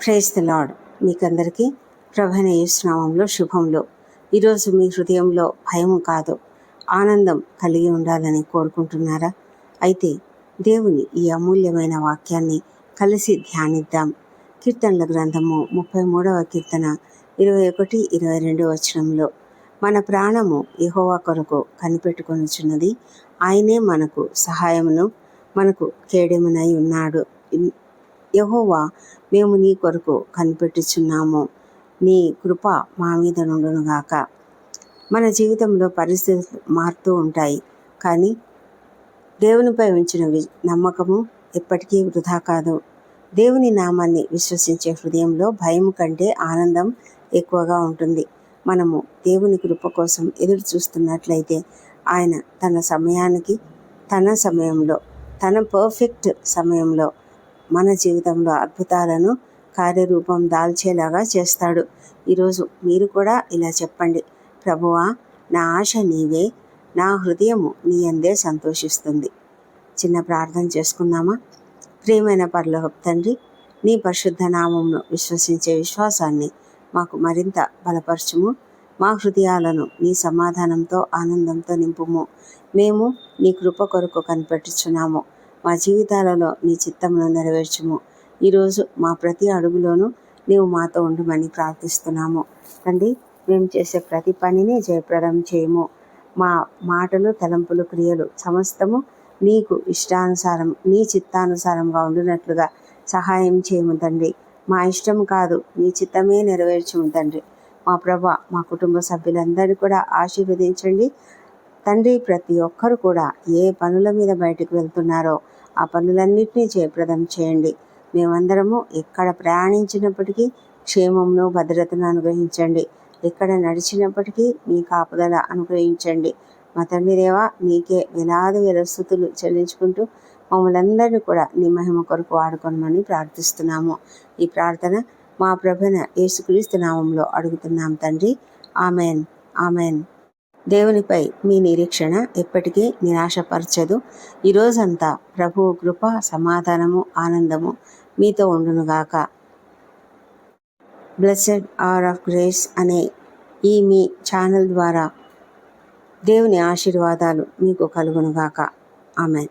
Praise the lord. మీకందరికీ ప్రభువైన యేసు నామములో శుభములు. ఈరోజు మీ హృదయంలో భయం కాదు, ఆనందం కలిగి ఉండాలని కోరుకుంటున్నారా? అయితే దేవుని ఈ అమూల్యమైన వాక్యాన్ని కలిసి ధ్యానిద్దాం. కీర్తనల గ్రంథము 33వ కీర్తన 21, 22 వచనంలో, మన ప్రాణము యెహోవా కొరకు కనిపెట్టుకొనుచున్నది, ఆయనే మనకు సహాయమును మనకు కేడెమునై ఉన్నాడు. యెహోవా, మేము నీ కొరకు కనిపెట్టుచున్నాము, నీ కృప మా మీద నుండునుగాక. మన జీవితంలో పరిస్థితులు మారుతూ ఉంటాయి, కానీ దేవునిపై ఉంచిన నమ్మకము ఎప్పటికీ వృధా కాదు. దేవుని నామాన్ని విశ్వసించే హృదయంలో భయం కంటే ఆనందం ఎక్కువగా ఉంటుంది. మనము దేవుని కృప కోసం ఎదురు చూస్తున్నట్లయితే ఆయన తన సమయానికి, తన సమయంలో, తన పర్ఫెక్ట్ సమయంలో మన జీవితంలో అద్భుతాలను కార్యరూపం దాల్చేలాగా చేస్తాడు. ఈరోజు మీరు కూడా ఇలా చెప్పండి: ప్రభువా, నా ఆశ నీవే, నా హృదయము నీ యందే సంతోషిస్తుంది. చిన్న ప్రార్థన చేసుకుందామా? ప్రియమైన పరలోకపు తండ్రి, నీ పరిశుద్ధ నామమును విశ్వసించే విశ్వాసాన్ని మాకు మరింత బలపరచుము. మా హృదయాలను నీ సమాధానంతో, ఆనందంతో నింపుము. మేము నీ కృప కొరకు కనిపెట్టుచున్నాము. మా జీవితాలలో నీ చిత్తమును నెరవేర్చుము. ఈరోజు మా ప్రతి అడుగులోనూ నీవు మాతో ఉండమని ప్రార్థిస్తున్నాము. తండ్రి, మేము చేసే ప్రతి పనిని జయప్రదం చేయము. మా మాటలు, తలంపులు, క్రియలు సమస్తము నీకు ఇష్టానుసారం, నీ చిత్తానుసారంగా ఉండినట్లుగా సహాయం చేయము తండ్రి. మా ఇష్టం కాదు, నీ చిత్తమే నెరవేర్చుము తండ్రి. మా ప్రభా, మా కుటుంబ సభ్యులందరినీ కూడా ఆశీర్వదించండి తండ్రి. ప్రతి ఒక్కరు కూడా ఏ పనుల మీద బయటకు వెళ్తున్నారో ఆ పనులన్నింటినీ జయప్రదం చేయండి. మేమందరము ఎక్కడ ప్రయాణించినప్పటికీ క్షేమమును, భద్రతను అనుగ్రహించండి. ఎక్కడ నడిచినప్పటికీ మీ కాపుదల అనుగ్రహించండి. మా తండ్రి దేవా, నీకే వేలాది వేల స్తుతులు చెల్లించుకుంటూ మమ్మల్ని అందరినీ కూడా నీ మహిమ కొరకు వాడుకోమని ప్రార్థిస్తున్నాము. ఈ ప్రార్థన మా ప్రభువైన యేసుక్రీస్తు నామంలో అడుగుతున్నాం తండ్రి. Amen, amen. దేవునిపై మీ నిరీక్షణ ఎప్పటికీ నిరాశపరచదు. ఈరోజంతా ప్రభువు కృప, సమాధానము, ఆనందము మీతో ఉండునుగాక. బ్లెస్సెడ్ అవర్ ఆఫ్ గ్రేస్ అనే ఈ మీ ఛానల్ ద్వారా దేవుని ఆశీర్వాదాలు మీకు కలుగునుగాక. ఆమెన్.